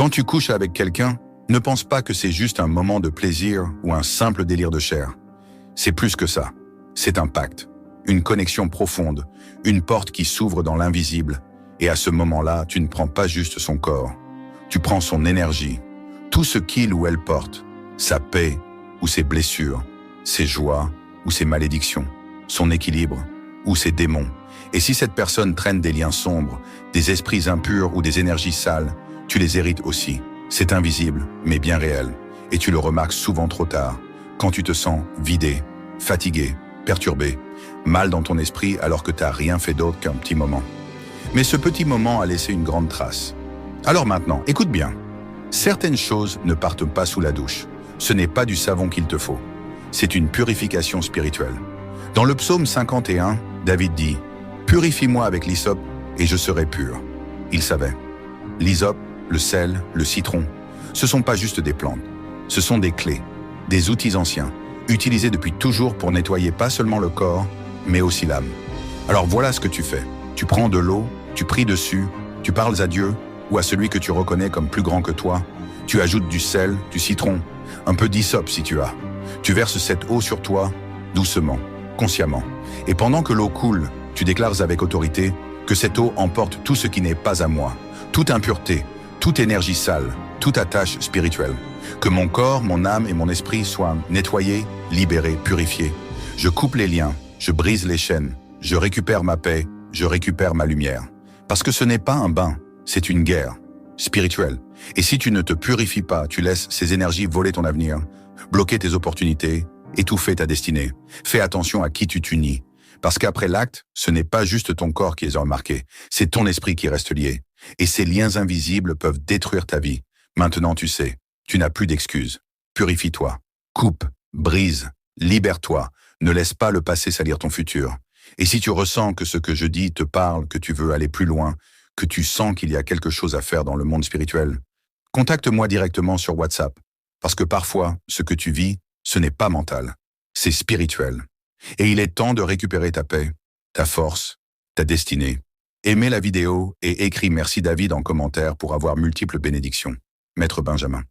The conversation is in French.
Quand tu couches avec quelqu'un, ne pense pas que c'est juste un moment de plaisir ou un simple délire de chair. C'est plus que ça. C'est un pacte, une connexion profonde, une porte qui s'ouvre dans l'invisible. Et à ce moment-là, tu ne prends pas juste son corps. Tu prends son énergie, tout ce qu'il ou elle porte, sa paix ou ses blessures, ses joies ou ses malédictions, son équilibre ou ses démons. Et si cette personne traîne des liens sombres, des esprits impurs ou des énergies sales, tu les hérites aussi. C'est invisible, mais bien réel. Et tu le remarques souvent trop tard, quand tu te sens vidé, fatigué, perturbé, mal dans ton esprit alors que tu n'as rien fait d'autre qu'un petit moment. Mais ce petit moment a laissé une grande trace. Alors maintenant, écoute bien. Certaines choses ne partent pas sous la douche. Ce n'est pas du savon qu'il te faut. C'est une purification spirituelle. Dans le psaume 51, David dit « Purifie-moi avec l'hysope et je serai pur ». Il savait. L'hysope, le sel, le citron, ce ne sont pas juste des plantes. Ce sont des clés, des outils anciens, utilisés depuis toujours pour nettoyer pas seulement le corps, mais aussi l'âme. Alors voilà ce que tu fais. Tu prends de l'eau, tu pries dessus, tu parles à Dieu ou à celui que tu reconnais comme plus grand que toi. Tu ajoutes du sel, du citron, un peu d'hysope si tu as. Tu verses cette eau sur toi, doucement, consciemment. Et pendant que l'eau coule, tu déclares avec autorité que cette eau emporte tout ce qui n'est pas à moi, toute impureté, toute énergie sale, toute attache spirituelle. Que mon corps, mon âme et mon esprit soient nettoyés, libérés, purifiés. Je coupe les liens, je brise les chaînes, je récupère ma paix, je récupère ma lumière. Parce que ce n'est pas un bain, c'est une guerre spirituelle. Et si tu ne te purifies pas, tu laisses ces énergies voler ton avenir, bloquer tes opportunités, étouffer ta destinée. Fais attention à qui tu t'unis. Parce qu'après l'acte, ce n'est pas juste ton corps qui est remarqué, c'est ton esprit qui reste lié. Et ces liens invisibles peuvent détruire ta vie. Maintenant tu sais, tu n'as plus d'excuses. Purifie-toi, coupe, brise, libère-toi. Ne laisse pas le passé salir ton futur. Et si tu ressens que ce que je dis te parle, que tu veux aller plus loin, que tu sens qu'il y a quelque chose à faire dans le monde spirituel, contacte-moi directement sur WhatsApp. Parce que parfois, ce que tu vis, ce n'est pas mental, c'est spirituel. Et il est temps de récupérer ta paix, ta force, ta destinée. Aimez la vidéo et écris merci David en commentaire pour avoir multiples bénédictions. Maître Benjamin.